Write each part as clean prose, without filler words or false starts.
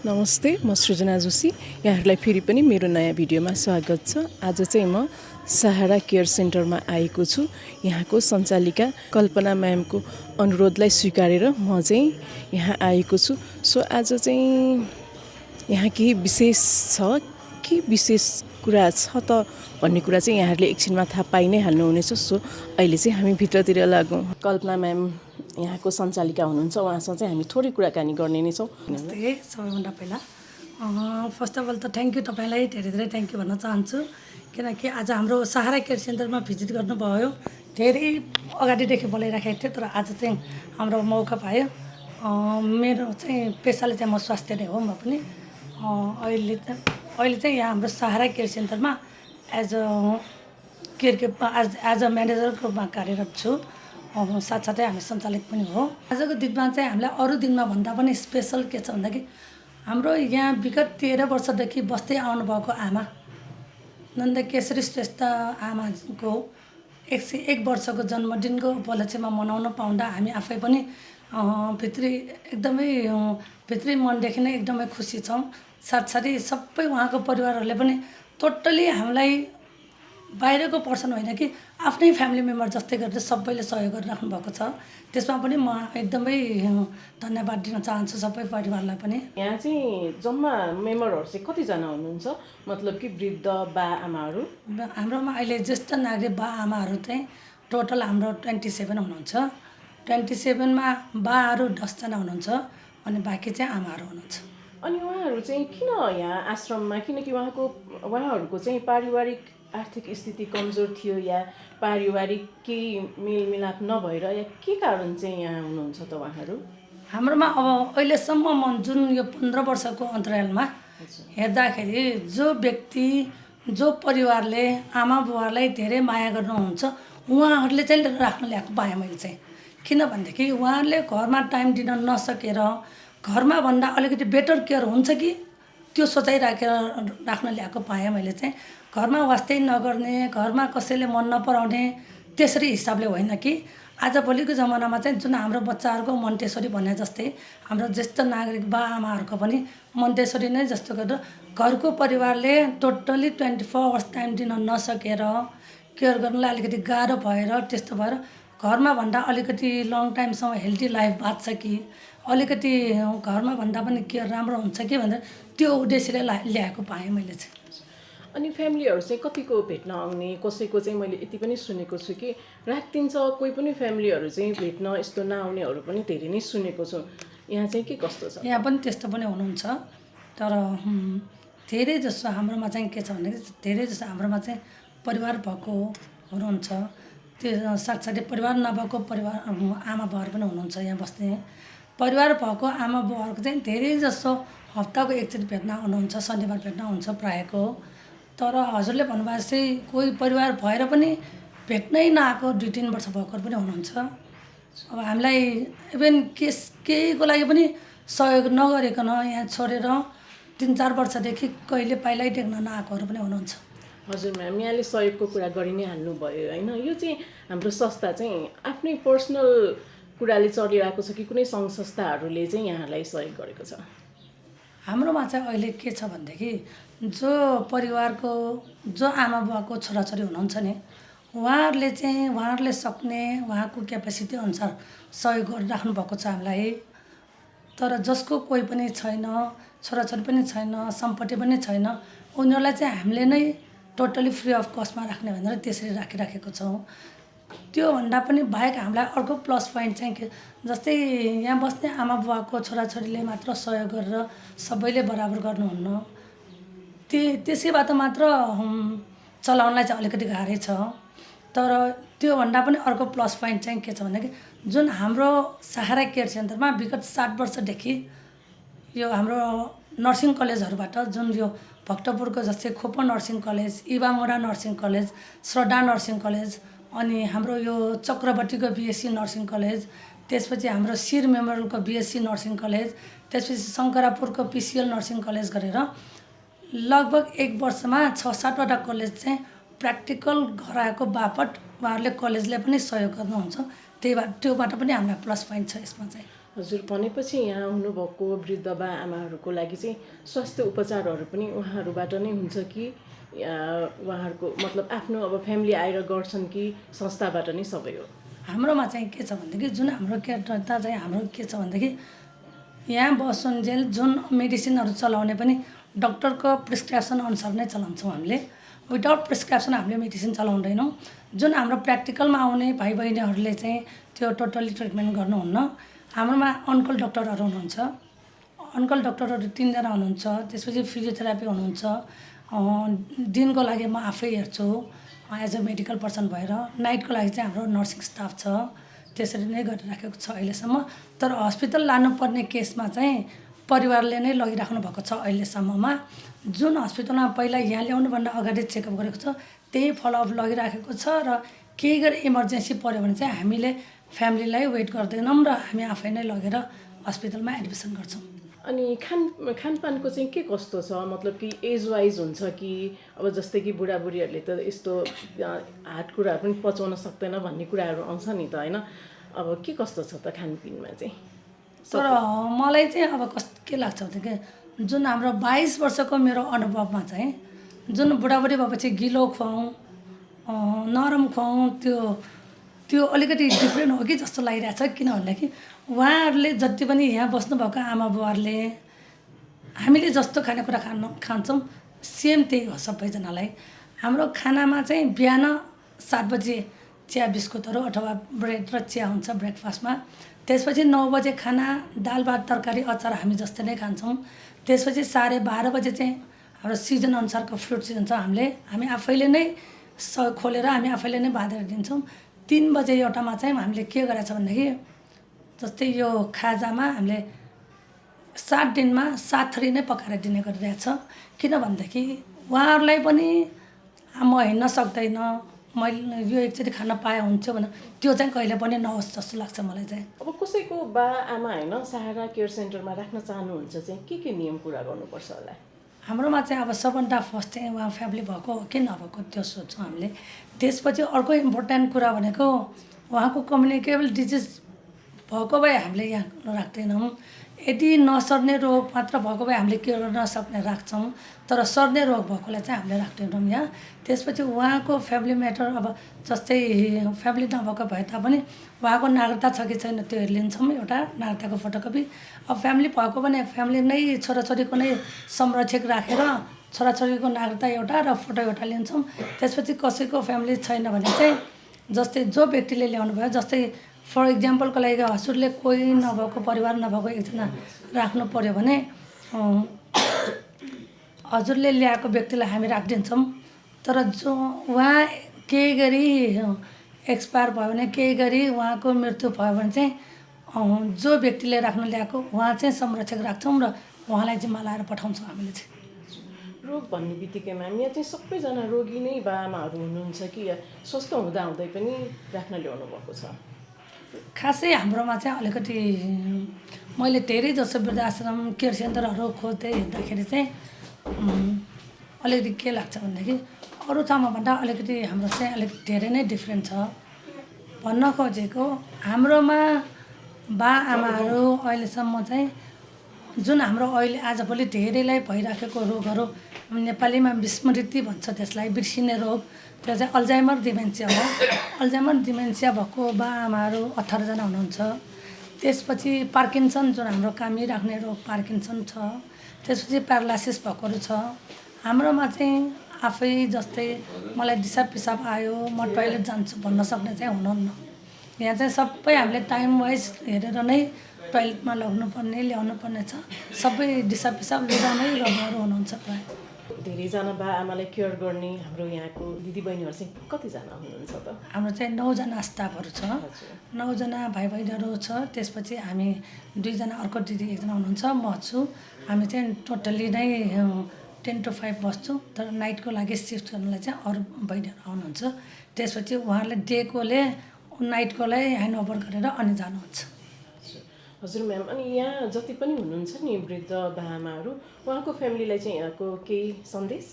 नमस्ते, म सृजना जोशी। यहाँहरूलाई फेरि पनि मेरो नयाँ भिडियोमा स्वागत छ। आज चाहिँ म सहारा केयर सेन्टरमा आएको छु। यहाँको सञ्चालिका कल्पना म्यामको अनुरोधलाई स्वीकारेर म चाहिँ यहाँ आएको छु। सो आज चाहिँ यहाँ केही विशेष छ कि विशेष कुरा छ त भन्ने कुरा चाहिँ यहाँहरूले एकछिनमा थाहा पाइ नै हाल्नुहुनेछ। सो अहिले चाहिँ हामी भित्रतिर लागौँ। कल्पना म्याम यहाँको सञ्चालिका हुनुहुन्छ, उहाँसँग चाहिँ हामी थोरै कुराकानी गर्ने नै छौँ। नमस्ते। सबैभन्दा पहिला फर्स्ट अफ अल त थ्याङ्क यू, तपाईँलाई धेरै धेरै थ्याङ्क यू भन्न चाहन्छु, किनकि आज हाम्रो सहारा केयर सेन्टरमा भिजिट गर्नुभयो। धेरै अगाडिदेखि बोलाइराखेको थियो, तर आज चाहिँ हाम्रो मौका पायो। मेरो चाहिँ पेसाले चाहिँ म स्वास्थ्य नै हो। म पनि अहिले चाहिँ यहाँ हाम्रो सहारा केयर सेन्टरमा एज अ म्यानेजरको रूपमा कार्यरत छु। साथसाथै हामी सञ्चालक पनि हो। आजको दिनमा चाहिँ हामीलाई अरू दिनमा भन्दा पनि स्पेसल के छ भन्दाखेरि हाम्रो यहाँ विगत 13 वर्षदेखि बस्दै आउनुभएको आमा नन्द केशरी श्रेष्ठ आमाको 101 वर्षको जन्मदिनको उपलक्ष्यमा मनाउन पाउँदा हामी आफै पनि भित्री मनदेखि नै एकदमै खुसी छौँ। साथसाथै सबै उहाँको परिवारहरूले पनि टोटल्ली हामीलाई बाहिरको पर्सन होइन कि आफ्नै फ्यामिली मेम्बर जस्तै गरेर सबैले सहयोग गरिराख्नु भएको छ। त्यसमा पनि म एकदमै धन्यवाद दिन चाहन्छु सबै परिवारलाई पनि। यहाँ चाहिँ जम्मा मेम्बरहरू चाहिँ कतिजना हुनुहुन्छ, मतलब कि वृद्ध बा आमाहरू? हाम्रोमा अहिले ज्येष्ठ नागरिक बा आमाहरू चाहिँ टोटल हाम्रो 27 हुनुहुन्छ। 27मा बाहरू 10जना हुनुहुन्छ अनि बाँकी चाहिँ आमाहरू हुनुहुन्छ। अनि उहाँहरू चाहिँ किन यहाँ आश्रममा, किनकि उहाँहरूको चाहिँ पारिवारिक आर्थिक स्थिति कमजोर थियो या पारिवारिक केही मेलमिलाप नभएर या के कारण चाहिँ यहाँ हुनुहुन्छ त उहाँहरू? हाम्रोमा अब अहिलेसम्म जुन यो 15 वर्षको अन्तरालमा हेर्दाखेरि जो व्यक्ति जो परिवारले आमा बुवालाई धेरै माया गर्नुहुन्छ उहाँहरूले चाहिँ राख्न ल्याएको पाएँ मैले चाहिँ। किनभनेदेखि उहाँहरूले घरमा टाइम दिन नसकेर घरमा भन्दा अलिकति बेटर केयर हुन्छ कि त्यो सोचाइ राख्न ल्याएको पाएँ मैले चाहिँ। घरमा वास्तै नगर्ने, घरमा कसैले मन नपराउने त्यसरी हिसाबले होइन कि आजभोलिको जमानामा चाहिँ जुन हाम्रो बच्चाहरूको मन्टेश्वरी भने जस्तै हाम्रो ज्येष्ठ नागरिक बा आमाहरूको पनि मन्टेश्वरी नै जस्तो गरेर घरको परिवारले टोटल्ली 24 आवर्स टाइम दिन नसकेर केयर गर्नलाई अलिकति गाह्रो भएर त्यस्तो भएर घरमा भन्दा अलिकति लङ टाइमसम्म हेल्दी लाइफ बाँच्छ कि अलिकति घरमा भन्दा पनि केयर राम्रो हुन्छ कि भनेर त्यो उद्देश्यले ल्याएको पाएँ मैले चाहिँ। अनि फ्यामिलीहरू चाहिँ कतिको भेट्न आउने, कसैको चाहिँ मैले यति पनि सुनेको छु कि रात दिन्छ, कोही पनि फ्यामिलीहरू चाहिँ भेट्न यस्तो नआउनेहरू पनि धेरै नै सुनेको छु। यहाँ चाहिँ के कस्तो छ? यहाँ पनि त्यस्तो पनि हुनुहुन्छ, तर धेरै जसो हाम्रोमा चाहिँ के छ भन्दाखेरि धेरै जसो हाम्रोमा चाहिँ परिवार भएको हुनुहुन्छ। त्यो साथसाथै परिवार नभएको आमा बुवाहरू पनि हुनुहुन्छ यहाँ बस्ने। परिवार भएको आमा बुवाहरूको चाहिँ धेरै जसो हप्ताको एकचोटि भेट्न आउनुहुन्छ, शनिबार भेट्न आउनुहुन्छ प्रायःको। तर हजुरले भन्नुभएको चाहिँ कोही परिवार भएर पनि भेट्नै नआएको 2-3 वर्ष भएकोहरू पनि हुनुहुन्छ। अब हामीलाई इभेन केहीको लागि पनि सहयोग नगरिकन यहाँ छोडेर 3-4 वर्षदेखि कहिले पाइलै देख्न नआएकोहरू पनि हुनुहुन्छ। हजुर म्याम, यहाँले सहयोगको कुरा गरि नै हाल्नुभयो होइन। यो चाहिँ हाम्रो संस्था चाहिँ आफ्नै पर्सनल कुराले चलिरहेको छ कि कुनै सङ्घ संस्थाहरूले चाहिँ यहाँलाई सहयोग गरेको छ? हाम्रोमा चाहिँ अहिले के छ भनेदेखि जो परिवारको जो आमा बुवाको छोराछोरी हुनुहुन्छ नि उहाँहरूले सक्ने उहाँको क्यापेसिटी अनुसार सहयोग गरिराख्नु भएको छ हामीलाई। तर जसको कोही पनि छैन, छोराछोरी पनि छैन, सम्पत्ति पनि छैन, उनीहरूलाई चाहिँ हामीले नै टोटली फ्री अफ कस्टमा राख्ने भनेर त्यसरी राखिराखेको छौँ। त्योभन्दा पनि बाहेक हामीलाई अर्को प्लस पोइन्ट चाहिँ के, जस्तै यहाँ बस्ने आमा बुवाको छोराछोरीले मात्र सहयोग गरेर सबैले बराबर गर्नुहुन्न। त्यसैबाट मात्र चलाउनलाई चाहिँ अलिकति गाह्रै छ। तर त्योभन्दा पनि अर्को प्लस पोइन्ट चाहिँ के छ भनेदेखि जुन हाम्रो सहारा केयर सेन्टरमा विगत 60 वर्षदेखि यो हाम्रो नर्सिङ कलेजहरूबाट जुन यो भक्तपुरको जस्तै खोप नर्सिङ कलेज, इबामुडा नर्सिङ कलेज, श्रद्धा नर्सिङ कलेज, अनि हाम्रो यो चक्रवर्तीको बिएससी नर्सिङ कलेज, त्यसपछि हाम्रो शिर मेमोरियलको बिएससी नर्सिङ कलेज, त्यसपछि शङ्करापुरको पिसिएल नर्सिङ कलेज गरेर लगभग 1 वर्षमा 6-7वटा कलेज चाहिँ प्र्याक्टिकल गराएको बापत उहाँहरूले कलेजले पनि सहयोग गर्नुहुन्छ। त्योबाट पनि हामीलाई प्लस पोइन्ट छ यसमा चाहिँ। हजुर भनेपछि यहाँ हुनुभएको वृद्ध बा आमाहरूको लागि चाहिँ स्वास्थ्य उपचारहरू पनि उहाँहरूबाट नै हुन्छ कि उहाँहरूको मतलब आफ्नो अब फ्यामिली आएर गर्छन् कि संस्थाबाट नै सबै हो? हाम्रोमा चाहिँ के छ भनेदेखि जुन हाम्रो केटा चाहिँ हाम्रो के छ भनेदेखि यहाँ बसुन्जेल जुन मेडिसिनहरू चलाउने पनि डक्टरको प्रिस्क्रिप्सन अनुसार नै चलाउँछौँ हामीले। विदाउट प्रिस्क्रिप्सन हामीले मेडिसिन चलाउँदैनौँ। जुन हाम्रो प्र्याक्टिकलमा आउने भाइ बहिनीहरूले चाहिँ त्यो टोटल्ली ट्रिटमेन्ट गर्नुहुन्न। हाम्रोमा अनकल डक्टरहरू हुनुहुन्छ। अनकल डक्टरहरू 3 जना हुनुहुन्छ। त्यसपछि फिजियोथेरापी हुनुहुन्छ। दिनको लागि म आफै हेर्छु एज अ मेडिकल पर्सन भएर। नाइटको लागि चाहिँ हाम्रो नर्सिङ स्टाफ छ। त्यसरी नै गरिराखेको छ अहिलेसम्म। तर हस्पिटल लानुपर्ने केसमा चाहिँ परिवारले नै लगिराख्नु भएको छ अहिलेसम्ममा। जुन हस्पिटलमा पहिला यहाँ ल्याउनुभन्दा अगाडि चेकअप गरेको छ त्यही फलोअप लगिराखेको छ र केही गरी इमर्जेन्सी पऱ्यो भने चाहिँ हामीले फ्यामिलीलाई वेट गर्दैनौँ र हामी आफै नै लगेर हस्पिटलमा एडमिसन गर्छौँ। अनि खानपानको चाहिँ के कस्तो छ मतलब कि एज वाइज हुन्छ कि अब जस्तै कि बुढाबुढीहरूले त यस्तो हार्ड कुराहरू पनि पचाउन सक्दैन भन्ने कुराहरू आउँछ नि त होइन? अब के कस्तो छ त खानपिनमा चाहिँ? तर मलाई चाहिँ अब के लाग्छ भनेदेखि जुन हाम्रो 22 वर्षको मेरो अनुभवमा चाहिँ जुन बुढाबुढी भएपछि गिलो खुवाउँ नरम खुवाउँ त्यो अलिकति डिफ्रेन्ट हो कि जस्तो लागिरहेछ। किनभनेदेखि उहाँहरूले जति पनि यहाँ बस्नुभएको आमा बुवाहरूले हामीले जस्तो खानेकुरा खान्छौँ सेम त्यही हो सबैजनालाई। हाम्रो खानामा चाहिँ बिहान 7 बजे चिया बिस्कुटहरू अथवा ब्रेड र चिया हुन्छ ब्रेकफास्टमा। त्यसपछि 9 बजे खाना दाल भात तरकारी अचार हामी जस्तै नै खान्छौँ। त्यसपछि 12:30 बजे चाहिँ हाम्रो सिजन अनुसारको फ्रुट सिजन छ। हामी आफैले नै खोलेर हामी आफैले नै बाँधेर दिन्छौँ। 3 बजे एउटामा चाहिँ हामीले के गरेछ भनेदेखि जस्तै यो खाजामा हामीले 7 दिनमा 7 थरी नै पकाएर दिने गरिरहेछ। किनभनेदेखि उहाँहरूलाई पनि म हिँड्न सक्दैन मैले यो एकचोटि खान पाए हुन्थ्यो भने त्यो चाहिँ कहिले पनि नहोस् जस्तो लाग्छ मलाई चाहिँ। अब कसैको बा आमा होइन सहारा केयर सेन्टरमा राख्न चाहनुहुन्छ चाहिँ के नियम पुरा गर्नुपर्छ होला? हाम्रोमा चाहिँ अब सबभन्दा फर्स्ट चाहिँ उहाँ फ्यामिली भएको हो कि नभएको त्यो सोध्छौँ हामीले। त्यसपछि अर्को इम्पोर्टेन्ट कुरा भनेको उहाँको कम्युनिकेबल डिजिज भएको भए हामीले यहाँ राख्दैनौँ। यदि नसर्ने रोग मात्र भएको भए हामीले केयर गर्न सक्ने राख्छौँ। तर सर्ने रोग भएकोलाई चाहिँ हामीले राख्दैनौँ यहाँ। त्यसपछि उहाँको फ्यामिली म्याटर अब जस्तै फ्यामिली नभएको भए तापनि उहाँको नागरिकता छ कि छैन त्यो लिन्छौँ एउटा नागरिकताको फोटोकपी। अब फ्यामिली भएको भने फ्यामिली नै छोराछोरीको नै संरक्षक राखेर छोराछोरीको नागरिकता एउटा र फोटो एउटा लिन्छौँ। त्यसपछि कसैको फ्यामिली छैन भने चाहिँ जस्तै जो व्यक्तिले ल्याउनु भयो जस्तै फर इक्जाम्पलको लागि हजुरले कोही नभएको परिवार नभएको एकजना राख्नु पऱ्यो भने हजुरले ल्याएको व्यक्तिलाई हामी राखिदिन्छौँ। तर जो उहाँ केही गरी एक्सपायर भयो भने केही गरी उहाँको मृत्यु भयो भने चाहिँ जो व्यक्तिले राख्न ल्याएको उहाँ चाहिँ संरक्षक राख्छौँ र उहाँलाई जिम्मा लाएर पठाउँछौँ हामीले चाहिँ। रोग भन्ने बित्तिकैमा यहाँ चाहिँ सबैजना रोगी नै बा आमाहरू हुनुहुन्छ कि स्वस्थ हुँदाहुँदै पनि राख्न ल्याउनु भएको छ? खासै हाम्रोमा चाहिँ अलिकति मैले धेरै जसो वृद्धाश्रम केयर सेन्टरहरू खोज्दै हेर्दाखेरि चाहिँ अलिकति के लाग्छ भनेदेखि अरू ठाउँमा भन्दा अलिकति हाम्रो चाहिँ अलिक धेरै नै डिफ्रेन्ट छ। भन्न खोजेको हाम्रोमा बा आमाहरू अहिलेसम्म चाहिँ जुन हाम्रो अहिले आजभोलि धेरैलाई भइराखेको रोगहरू नेपालीमा विस्मृति भन्छ त्यसलाई, बिर्सिने रोग, त्यो चाहिँ अल्जाइमर डिमेन्सिया हो। अल्जाइमर डिमेन्सिया भएको बा आमाहरू 18 जना हुनुहुन्छ। त्यसपछि पार्किन्सन जुन हाम्रो कामी राख्ने रोग पार्किन्सन छ। त्यसपछि प्यारालाइसिस भएकोहरू छ। हाम्रोमा चाहिँ आफै जस्तै मलाई दिसा पिसाब आयो म टोइलेट जान्छु भन्न सक्ने चाहिँ हुनुहुन्न। यहाँ चाहिँ सबै हामीले टाइम वाइज हेरेर नै टोइलेटमा लग्नुपर्ने ल्याउनुपर्ने छ। सबै दिसा पिसाब लुगामै गर्नेहरू हुनुहुन्छ प्राय। धेरैजना बा आमालाई केयर गर्ने हाम्रो यहाँको दिदीबहिनीहरू चाहिँ कतिजना हुनुहुन्छ त? हाम्रो चाहिँ 9 जना स्टाफहरू छ। 9 जना भाइ बहिनीहरू छ। त्यसपछि हामी 2 जना अर्को दिदी एकजना हुनुहुन्छ म छु। हामी चाहिँ टोटल्ली नै 10 to 5 बस्छौँ। तर नाइटको लागि सिफ्ट गर्नलाई चाहिँ अरू बहिनीहरू आउनुहुन्छ। त्यसपछि उहाँहरूले डेकोले नाइटकोलाई ह्यान्डओभर गरेर अनि जानुहुन्छ। हजुर म्याम, अनि यहाँ जति पनि हुनुहुन्छ नि वृद्ध बा आमाहरू उहाँको फ्यामिलीलाई चाहिँ यहाँको केही सन्देश?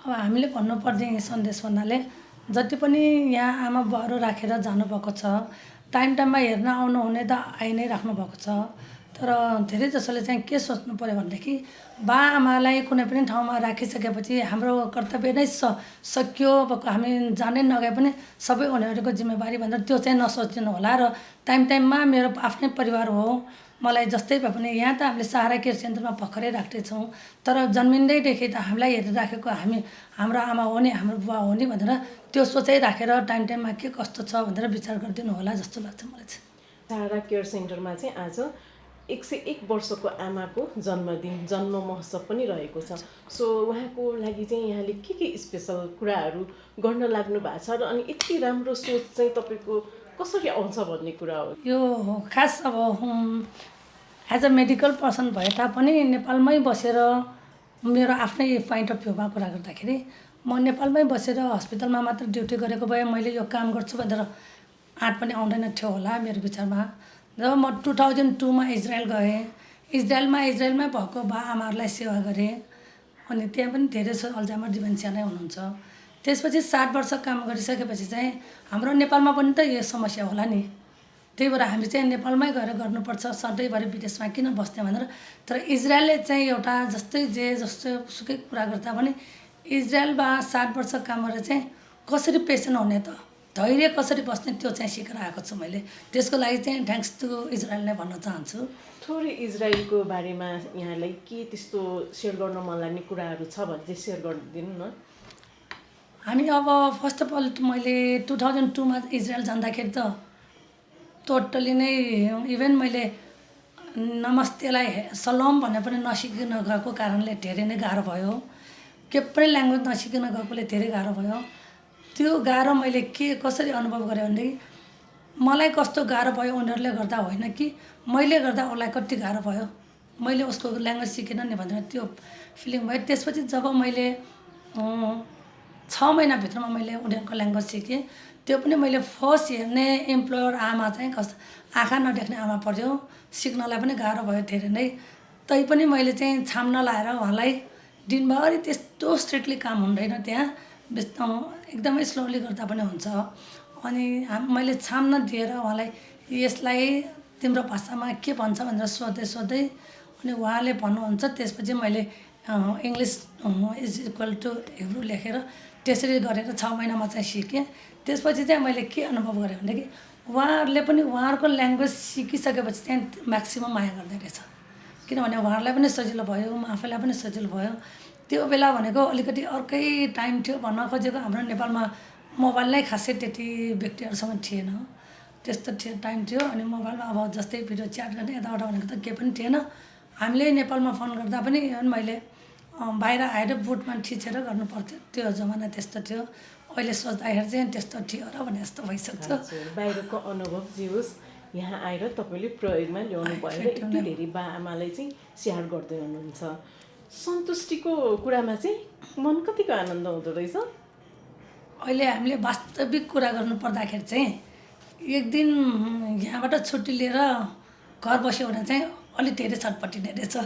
अब हामीले भन्नुपर्ने सन्देश भन्नाले जति पनि यहाँ आमा बुवाहरू राखेर जानुभएको छ टाइममा हेर्न आउनुहुने त आइ नै राख्नुभएको छ। तर धेरै जसोले चाहिँ के सोच्नु पऱ्यो भनेदेखि बाआमालाई कुनै पनि ठाउँमा राखिसकेपछि हाम्रो कर्तव्य नै सकियो, अब हामी जानै नगए पनि सबै उनीहरूको जिम्मेवारी भनेर त्यो चाहिँ नसोचिनु होला। र टाइममा मेरो आफ्नै परिवार हो, मलाई जस्तै भए पनि यहाँ त हामीले सहारा केयर सेन्टरमा भर्खरै राख्दैछौँ, तर जन्मिँदैदेखि त हामीलाई हेरिराखेको हाम्रो आमा हो नि, हाम्रो बुवा हो नि भनेर त्यो सोचै राखेर टाइममा के कस्तो छ भनेर विचार गरिदिनु होला जस्तो लाग्छ मलाई चाहिँ। सहारा केयर सेन्टरमा चाहिँ आज 101 वर्षको आमाको जन्मदिन, जन्म महोत्सव पनि रहेको छ। सो उहाँको लागि चाहिँ यहाँले के स्पेसल कुराहरू गर्न लाग्नु भएको छ र अनि यति राम्रो सोच चाहिँ तपाईँको कसरी आउँछ भन्ने कुरा हो। यो खास अब एज अ मेडिकल पर्सन भए तापनि नेपालमै बसेर मेरो आफ्नै पोइन्ट अफ भ्यूमा कुरा गर्दाखेरि म नेपालमै बसेर हस्पिटलमा मात्र ड्युटी गरेको भए मैले यो काम गर्छु भनेर आँट पनि आउँदैन थियो होला मेरो विचारमा। जब म 2002मा इजरायल गएँ, इजरायलमै भएको बाआमाहरूलाई सेवा गरेँ, अनि त्यहाँ पनि धेरै अल्जाइमर डिमेन्सिया नै हुनुहुन्छ। त्यसपछि 60 वर्ष काम गरिसकेपछि चाहिँ हाम्रो नेपालमा पनि त यो समस्या होला नि, त्यही भएर हामी चाहिँ नेपालमै गएर गर्नुपर्छ, सधैँभरि विदेशमा किन बस्ने भनेर। तर इजरायलले चाहिँ एउटा जस्तो सुकै कुरा गर्दा पनि इजरायलमा 60 वर्ष काम गरेर चाहिँ कसरी पेसेन्ट हुने त, धैर्य कसरी बस्ने त्यो चाहिँ सिकेर आएको छु मैले। त्यसको लागि चाहिँ थ्याङ्क्स टु इजरायल नै भन्न चाहन्छु। थोरै इजरायलको बारेमा यहाँलाई के त्यस्तो सेयर गर्न मन लाग्ने कुराहरू छ भने चाहिँ सेयर गरिदिनु न। हामी अब फर्स्ट अफ अल मैले 2002मा इजरायल जाँदाखेरि त टोटली नै इभन मैले नमस्तेलाई सलाम भन्ने पनि नसिकिन गएको कारणले धेरै नै गाह्रो भयो। के पनि ल्याङ्ग्वेज नसिकिन गएकोले धेरै गाह्रो भयो। त्यो गाह्रो मैले कसरी अनुभव गरेँ भनेदेखि मलाई कस्तो गाह्रो भयो उनीहरूले गर्दा होइन कि मैले गर्दा उसलाई कति गाह्रो भयो, मैले उसको ल्याङ्ग्वेज सिकेन नि भनेर त्यो फिलिङ भयो। त्यसपछि जब मैले 6 महिनाभित्रमा मैले उनीहरूको ल्याङ्ग्वेज सिकेँ, त्यो पनि मैले फर्स्ट हेर्ने इम्प्लोयर आमा चाहिँ कस्तो आँखा नदेख्ने आमा पऱ्यो, सिक्नलाई पनि गाह्रो भयो धेरै नै। तैपनि मैले चाहिँ छाम्न लाएर उहाँलाई दिनभरि त्यस्तो स्ट्रिक्टली काम हुँदैन त्यहाँ, एकदमै स्लोली गर्दा पनि हुन्छ। अनि मैले छाम्न दिएर उहाँलाई यसलाई तिम्रो भाषामा के भन्छ भनेर सोध्दै अनि उहाँले भन्नुहुन्छ। त्यसपछि मैले English is equal to Hebrew लेखेर त्यसरी गरेर 6 महिनामा चाहिँ सिकेँ। त्यसपछि चाहिँ मैले के अनुभव गरेँ भनेदेखि उहाँहरूले पनि उहाँहरूको ल्याङ्ग्वेज सिकिसकेपछि चाहिँ म्याक्सिमम माया गर्दै रहेछ, किनभने उहाँहरूलाई पनि सजिलो भयो, आफैलाई पनि सजिलो भयो। त्यो बेला भनेको अलिकति अर्कै टाइम थियो भन्न खोजेको, हाम्रो नेपालमा मोबाइल नै खासै त्यति व्यक्तिहरूसँग थिएन, त्यस्तो टाइम थियो। अनि मोबाइलमा अब जस्तै भिडियो च्याट गर्ने यताउता भनेको त केही पनि थिएन। हामीले नेपालमा फोन गर्दा पनि मैले बाहिर आएर बुटमा थिचेर गर्नु पर्थ्यो, त्यो जमाना त्यस्तो थियो। अहिले सोच्दाखेरि चाहिँ त्यस्तो थियो र भने जस्तो भइसक्छ। बाहिरको अनुभव जे होस् यहाँ आएर तपाईँले प्रयोगमा ल्याउनु भयो र यति धेरै बाआमालाई चाहिँ स्याहार गर्दै हुनुहुन्छ। सन्तुष्टिको कुरामा चाहिँ मन कतिको आनन्द हुँदो रहेछ। अहिले हामीले वास्तविक कुरा गर्नु पर्दाखेरि चाहिँ एक दिन यहाँबाट छुट्टी लिएर घर बस्यो भने चाहिँ अलिक धेरै छटपटिने रहेछ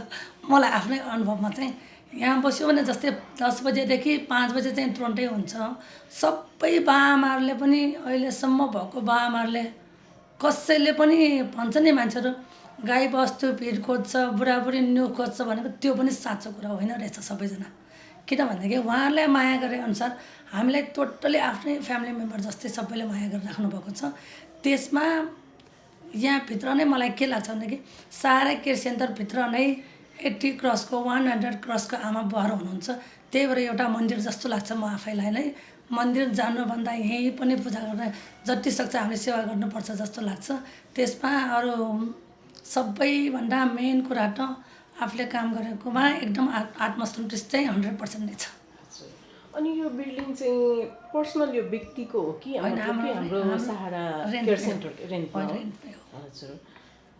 मलाई आफ्नै अनुभवमा चाहिँ। यहाँ बस्यो भने जस्तै 10 बजेदेखि 5 बजे चाहिँ तुरन्तै हुन्छ। सबै बाआमाहरूले पनि अहिलेसम्म भएको बाआमाहरूले कसैले पनि भन्छ नि मान्छेहरू गाई बस्तु भिड खोज्छ, बुढाबुढी न्यु खोज्छ भनेको त्यो पनि साँचो कुरा होइन रहेछ सबैजना। किनभनेदेखि उहाँहरूलाई माया गरे अनुसार हामीलाई टोटली आफ्नै फ्यामिली मेम्बर जस्तै सबैले माया गरेर राख्नुभएको छ। त्यसमा यहाँभित्र नै मलाई के लाग्छ भनेदेखि सहारा केयर सेन्टरभित्र नै 80 क्रसको 100 क्रसको आमा बुवाहरू हुनुहुन्छ। त्यही भएर एउटा मन्दिर जस्तो लाग्छ म आफैलाई नै। मन्दिर जानुभन्दा यहीँ पनि पूजा गर्न जति सक्छ हामीले सेवा गर्नुपर्छ जस्तो लाग्छ। त्यसमा अरू सबैभन्दा मेन कुरा त आफूले काम गरेकोमा एकदम आत्मसन्तुष्टि चाहिँ 100% नै छ। अनि यो बिल्डिङ चाहिँ पर्सनल यो व्यक्तिको हो कि हाम्रो सहारा केयर सेन्टर रेन्टमा हो? हजुर।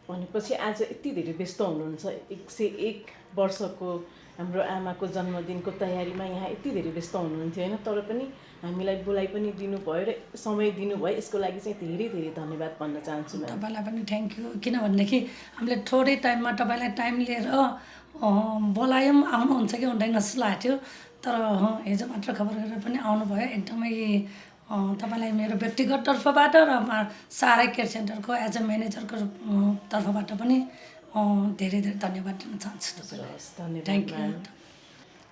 भनेपछि आज यति धेरै व्यस्त हुनुहुन्छ, 101 वर्षको हाम्रो आमाको जन्मदिनको तयारीमा यहाँ यति धेरै व्यस्त हुनुहुन्थ्यो होइन, तर पनि हामीलाई बोलाइ पनि दिनुभयो र समय दिनुभयो, यसको लागि चाहिँ धेरै धेरै धन्यवाद भन्न चाहन्छु। तपाईँलाई पनि थ्याङ्क यू। किनभनेदेखि हामीले थोरै टाइममा तपाईँलाई टाइम लिएर बोलायौँ, आउनुहुन्छ कि हुँदैन जस्तो लाग्थ्यो, तर हिजो मात्र खबर गरेर पनि आउनुभयो। एकदमै तपाईँलाई मेरो व्यक्तिगत तर्फबाट र सहारा केयर सेन्टरको एज अ म्यानेजरको तर्फबाट पनि धेरै धेरै धन्यवाद दिन चाहन्छु तपाईँलाई। Thank you.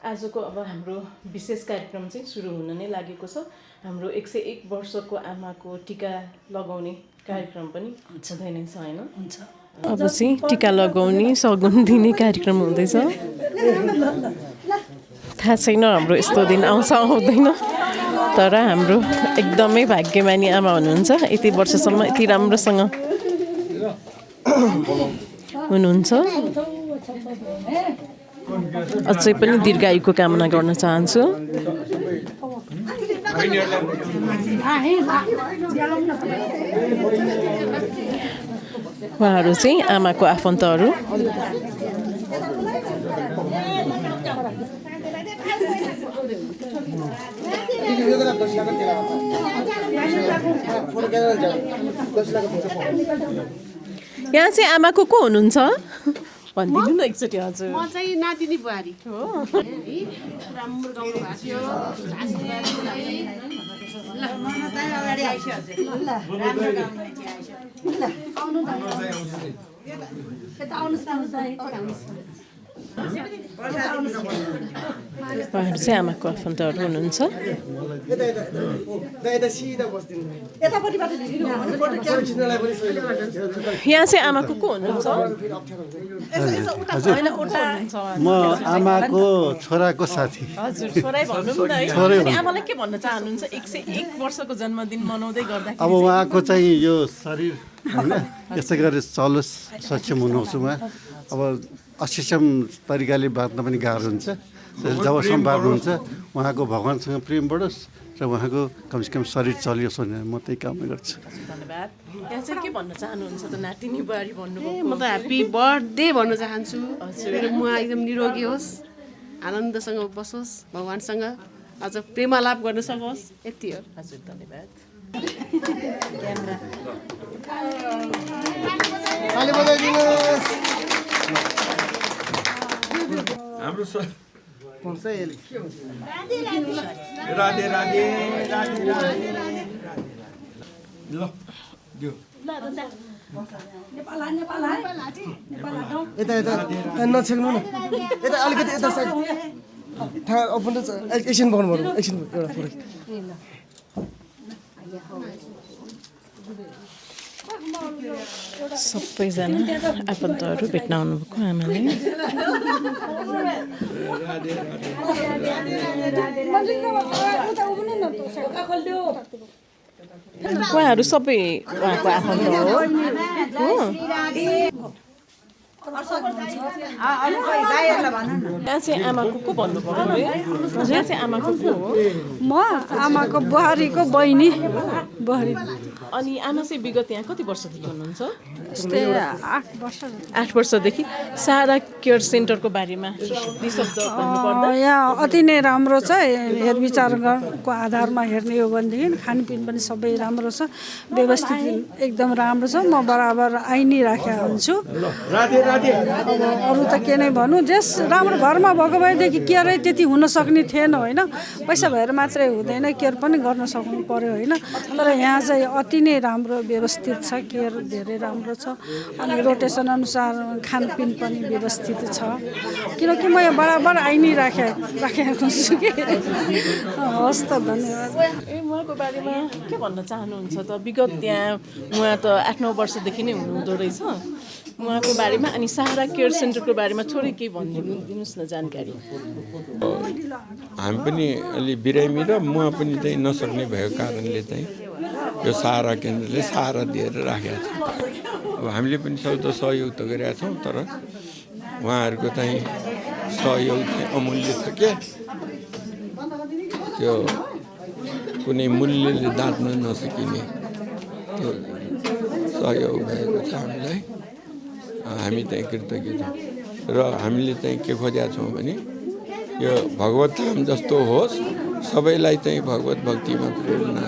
आजको अब हाम्रो विशेष कार्यक्रम चाहिँ सुरु हुन नै लागेको छ। हाम्रो 101 वर्षको आमाको टिका लगाउने कार्यक्रम पनि हुँदै नै छ होइन? हुन्छ। अब चाहिँ टिका लगाउने सगुन दिने कार्यक्रम हुँदैछ। थाहा छैन हाम्रो यस्तो दिन आउँछ आउँदैन, तर हाम्रो एकदमै भाग्यमानी आमा हुनुहुन्छ। यति वर्षसम्म यति राम्रोसँग हुनुहुन्छ। अझै पनि दीर्घायुको कामना गर्न चाहन्छु। उहाँहरू चाहिँ आमाको आफन्तहरू। यहाँ चाहिँ आमाको को हुनुहुन्छ भनिदिनु न एकचोटि। हजुर, म चाहिँ नातिनी बुहारी हो। राम्रो गाउनु भएको थियो। उहाँहरू चाहिँ आमाको आफन्तहरू हुनुहुन्छ। यहाँ चाहिँ आमाको को हुनुहुन्छ? म आमाको छोराको साथी। हजुर, छोरै भनौँ न है। अनि आमालाई के भन्न चाहनुहुन्छ 101 वर्षको जन्मदिन मनाउँदै गर्दाखेरि? अब उहाँको चाहिँ यो शरीर होइन यसै गरी चलोस्, सक्षम हुनुहोस्। उहाँ अब अक्षम तरिकाले बाँच्न पनि गाह्रो हुन्छ। जबसम्म बाँच्नुहुन्छ उहाँको भगवान्सँग प्रेम बढोस् र उहाँको कमसेकम शरीर चलियोस् भनेर म त्यही कामना गर्छु। धन्यवाद। यहाँ चाहिँ के भन्न चाहनुहुन्छ त? नातिनी बुहारी भन्नुभयो। म त ह्याप्पी बर्थडे भन्न चाहन्छु। मेरो मुहा एकदम निरोगी होस्, आनन्दसँग बसोस्, भगवान्सँग अझ प्रेमालाप गर्न सकोस्, यति हो। हजुर, धन्यवाद। हाम्रो राधे राधे राधे ल दियो यता यता नछेक्नु न, यता अलिकति यता साइड थाहा ओपन एकछिन बगाउनु पर्यो, एकछिन एउटा फोटो। सबैजना आफन्तहरू भेट्न आउनुभएको आमाले। उहाँहरू सबै उहाँको आफन्त हो। यहाँ चाहिँ आमाको को भन्नुभयो अरे? यहाँ चाहिँ आमाको को हो? म आमाको बुहारीको बहिनी बुहारी। अनि आमा चाहिँ विगत यहाँ कति वर्षदेखि हुनुहुन्छ? यस्तै 8 वर्ष। 8 वर्षदेखि। सहारा केयर सेन्टरको बारेमा दुई शब्द भन्नुपर्दा? यहाँ अति नै राम्रो छ। हेरविचारको आधारमा हेर्ने हो भनेदेखि खानपिन पनि सबै राम्रो छ, व्यवस्थित एकदम राम्रो छ। म बराबर आइ नै राखेको हुन्छु। अब अरू त के नै भनौँ, जस राम्रो घरमा भएको भएदेखि केयर त्यति हुन सक्ने थिएन होइन। पैसा भएर मात्रै हुँदैन, केयर पनि गर्न सक्नु पर्यो होइन। तर यहाँ चाहिँ अति नै राम्रो व्यवस्थित छ, केयर धेरै राम्रो छ। अनि रोटेसन अनुसार खानपिन पनि व्यवस्थित छ, किनकि म यहाँ बराबर आइ नै राखेको हुन्छु कि। हस् त, धन्यवाद। उहाँको बारेमा के भन्न चाहनुहुन्छ त? विगत त्यहाँ उहाँ त 8-9 वर्षदेखि नै हुनुहुँदो रहेछ। उहाँको बारेमा अनि सहारा केयर सेन्टरको बारेमा थोरै केही भनिदिनुहोस् न जानकारी। हामी पनि अलि बिरामी र मुवा पनि चाहिँ नसक्ने भएको कारणले चाहिँ यो सहारा केन्द्रले सहारा दिएर राखेको छ। अब हामीले पनि सक्दो सहयोग त गरेका छौँ, तर उहाँहरूको चाहिँ सहयोग चाहिँ अमूल्य छ क्या। त्यो कुनै मूल्यले दाँच्न नसकिने त्यो सहयोग भएको छ हामीलाई। हामी चाहिँ कृतज्ञ छौँ र हामीले चाहिँ के खोजेका छौँ भने यो भगवत धाम जस्तो होस्, सबैलाई चाहिँ भगवत भक्तिमा प्रेरणा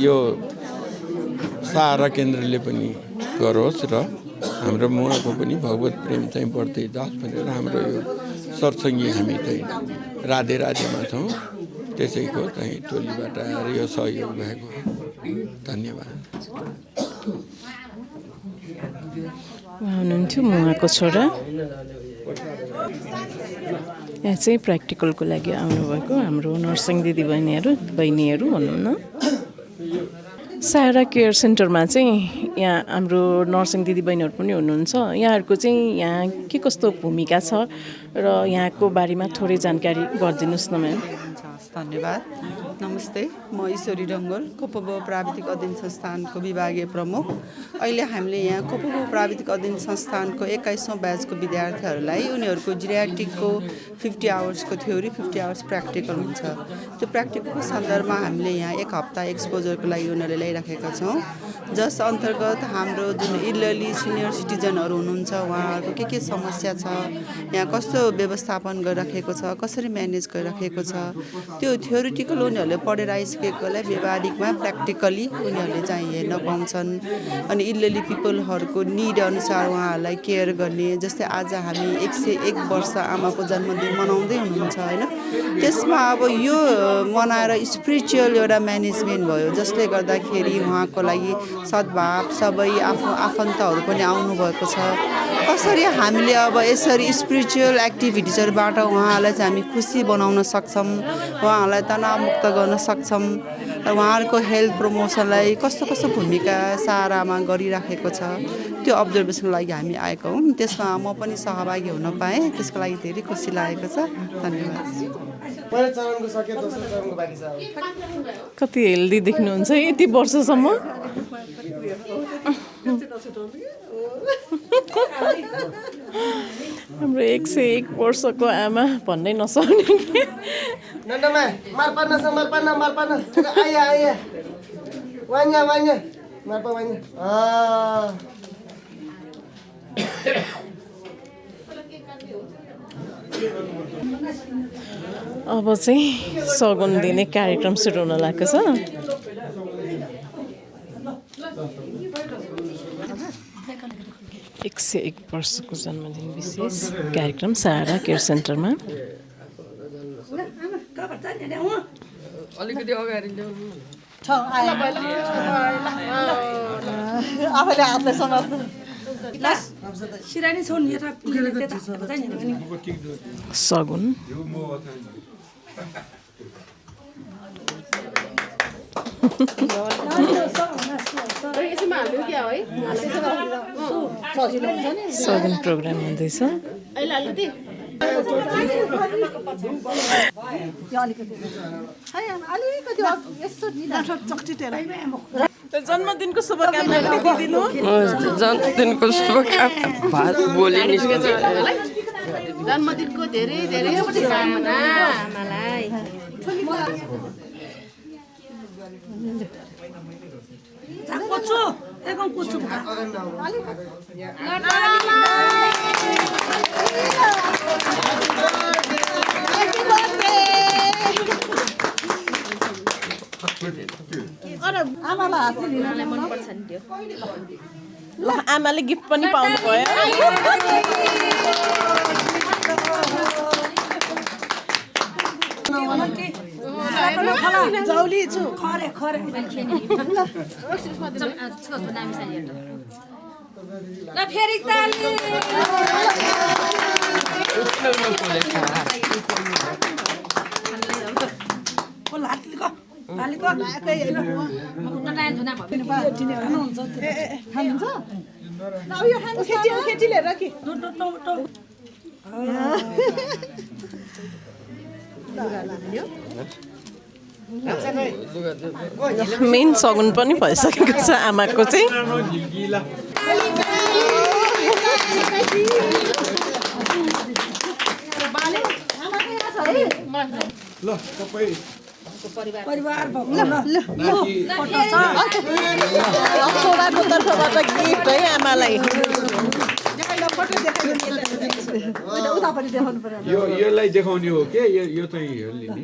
यो सहारा केन्द्रले पनि गरोस् र हाम्रो मुहाको पनि भगवत प्रेम चाहिँ बढ्दै जाओस् भनेर हाम्रो यो सरसँगी हामी चाहिँ राधे राधेमा छौँ। त्यसैको चाहिँ टोलीबाट आएर यो सहयोग भएको धन्यवाद। उहाँ हुनुहुन्थ्यो म उहाँको छोरा। यहाँ चाहिँ प्र्याक्टिकलको लागि आउनुभएको हाम्रो नर्सिङ दिदीबहिनीहरू भनौँ न। सारा केयर सेन्टरमा चाहिँ यहाँ हाम्रो नर्सिङ दिदीबहिनीहरू पनि हुनुहुन्छ। यहाँहरूको चाहिँ यहाँ के कस्तो भूमिका छ र यहाँको बारेमा थोरै जानकारी गरिदिनुहोस् न म्याम। धन्यवाद। नमस्ते, म ईश्वरी डङ्गोल, कोपबो प्राविधिक अध्ययन संस्थानको विभागीय प्रमुख। अहिले हामीले यहाँ कोपबो प्राविधिक अध्ययन संस्थानको 21औं ब्याचको विद्यार्थीहरूलाई उनीहरूको जिरियाट्रिकको 50 आवर्सको थ्योरी 50 आवर्स प्र्याक्टिकल हुन्छ। त्यो प्र्याक्टिकलको सन्दर्भमा हामीले यहाँ 1 हप्ता एक्सपोजरको लागि उनीहरूले ल्याइराखेका छौँ, जस अन्तर्गत हाम्रो जुन इल्डरली सिनियर सिटिजनहरू हुनुहुन्छ उहाँहरूको के समस्या छ, यहाँ कस्तो व्यवस्थापन गरिराखेको छ, कसरी म्यानेज गरिराखेको छ, त्यो थ्योरिटिकल उनीहरूले पढेर आइसकेकोलाई व्यावहारिकमा प्र्याक्टिकली उनीहरूले चाहिँ हेर्न पाउँछन्। अनि इल्डरली पिपलहरूको निड अनुसार उहाँहरूलाई केयर गर्ने, जस्तै आज हामी 101 वर्ष आमाको जन्मदिन मनाउँदै हुनुहुन्छ होइन, त्यसमा अब यो मनाएर स्पिरिचुअल एउटा म्यानेजमेन्ट भयो, जसले गर्दाखेरि उहाँको लागि सद्भाव सबै आफन्तहरू पनि आउनुभएको छ। कसरी हामीले अब यसरी स्पिरिचुअल एक्टिभिटिजहरूबाट उहाँहरूलाई चाहिँ हामी खुसी बनाउन सक्छौँ, उहाँहरूलाई तनावमुक्त गर्न सक्छौँ, र उहाँहरूको हेल्थ प्रमोसनलाई कस्तो कस्तो भूमिका सारामा गरिराखेको छ, त्यो अब्जर्भेसनको लागि हामी आएका हौँ। त्यसमा म पनि सहभागी हुन पाएँ, त्यसको लागि धेरै खुसी लागेको छ। धन्यवाद। कति हेल्दी देख्नुहुन्छ यति वर्षसम्म। हाम्रो 101 वर्षको आमा भन्नै नसक्ने। अब चाहिँ सगुन दिने कार्यक्रम सुरु हुन लागेको छ। 101 वर्षको जन्मदिन विशेष कार्यक्रम सारा केयर सेन्टरमा। अलिकति अगाडि ल्याउनु। आफैले हातले समात्नु। सिरानी छोड्नु यता सगुन सगुन प्रोग्राम हुँदैछ। जन्मदिनको शुभकामना दिनु। जन्मदिनको शुभकामना बोली निस्केछ। जन्मदिनको धेरै धेरै शुभकामना आमालाई। कोचो एकदम कोचो ल आमाले गिफ्ट पनि पाउनु भयो। जौली छु खरे खरे ल फेरि ताली। मेन सगुन पनि भइसकेको छ आमाको चाहिँ। ल तपाईँ परिवार छोराको तर्फबाट गिफ्ट है आमालाई। योलाई देखाउने हो के यो चाहिँ लिने।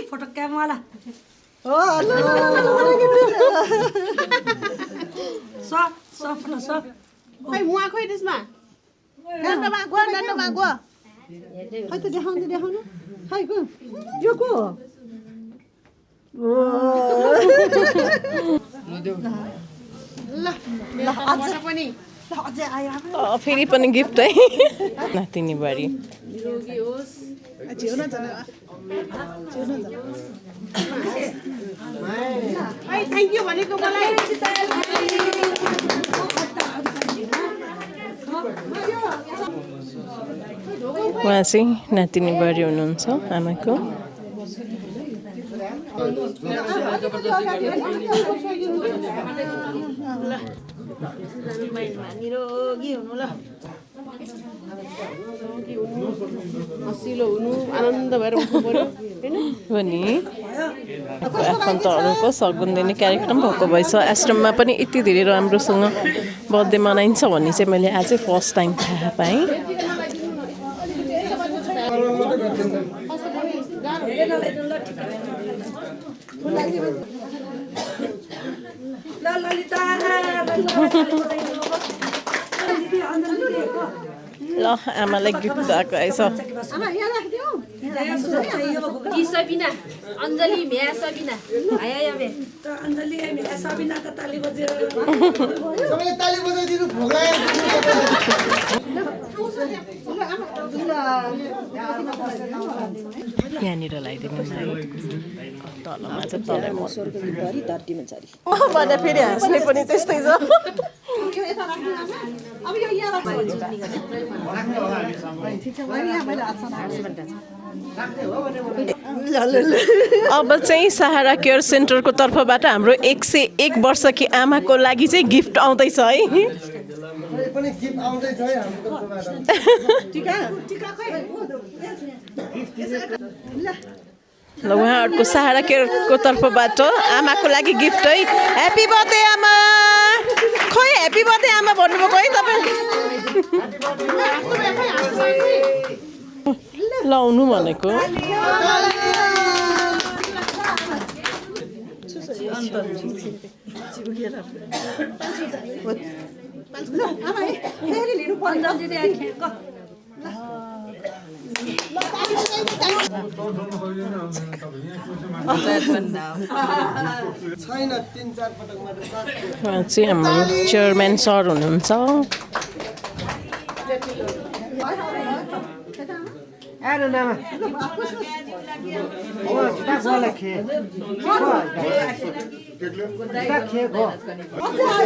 फोटो क्यामवाला खै उहाँ खोइ त्यसमा डान्डोमा गो डान्डोमा गो खै त देखाउनु खै गो यो को ल अझ पनि फेरि पनि गिफ्ट है नातिनी बारी निरोगी होस् थ्याङ्क यू भनेको मलाई उहाँ चाहिँ नातिनी बारी हुनुहुन्छ आमाको निरोगी हुनु ल हँसिलो हुनु आनन्द भएर उठ्नु पर्यो हो नि आफन्तहरूको सगुन दिने कार्यक्रम भएको भएछ आश्रममा पनि यति धेरै राम्रोसँग बर्थडे मनाइन्छ भन्ने चाहिँ मैले आजै फर्स्ट टाइम थाहा पाएँ ल आमालाई गिफ्ट आएको रहेछ सबिना अञ्जली म्या सबिना आया या बे अञ्जली सबिनाको ताली बजेर सबैले ताली बजाइदिनु भोग लागेको यहाँनिर लगाइदिनु तलमा चाहिँ तलै भने फेरि हाँस्ने पनि त्यस्तै छ अब चाहिँ सहारा केयर सेन्टरको तर्फबाट हाम्रो 101 वर्षकी आमाको लागि चाहिँ गिफ्ट आउँदैछ है पनि गिफ्ट आउँदैछ है हाम्रो ल उहाँहरूको सहारा केयरको तर्फबाट आमाको लागि गिफ्ट है ह्याप्पी बर्थडे आमा खोइ ह्याप्पी बर्थडे आमा भन्नुभएको है तपाईँ लाउनु भनेको छैन 3-4 पटक मात्र उहाँ चाहिँ हाम्रो चेयरम्यान सर हुनुहुन्छ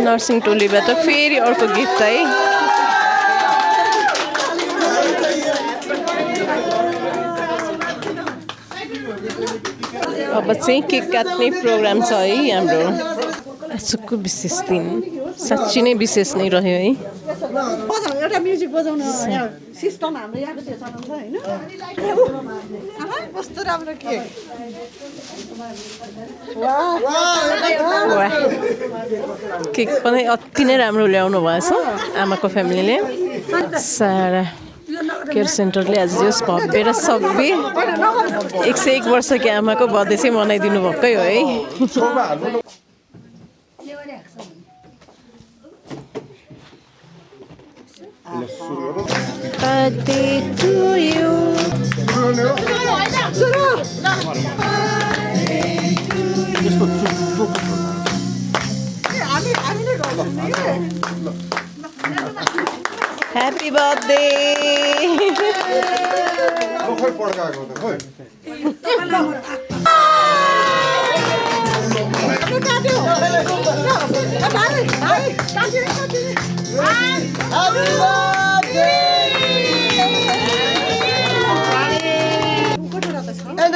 नर्सिङ टोलीबाट फेरि अर्को गिफ्ट है अब चाहिँ केक काट्ने प्रोग्राम छ है हाम्रो आजको विशेष दिन साँच्ची नै विशेष नै रह्यो है एउटा म्युजिक बजाउन सिस्टम हाम्रो यहाँको त्यो चलाउँछ होइन कस्तो राम्रो केक केक पनि अति नै राम्रो ल्याउनु भएछ आमाको फ्यामिलीले सारा केयर सेन्टरले आज जस भव्य र सभ्य 101 वर्षकी आमाको बर्थडे चाहिँ मनाइदिनु भएकै हो है Birthday to you. Happy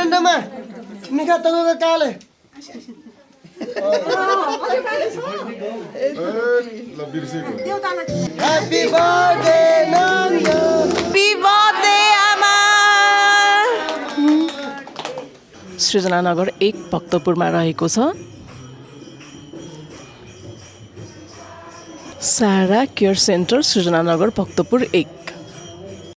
एन्डमा निका तगको काले ह्यापी बर्थडे नन्द Happy birthday आमा सृजनानगर 1 भक्तपुरमा रहेको छ सारा केयर सेन्टर सृजनानगर भक्तपुर 1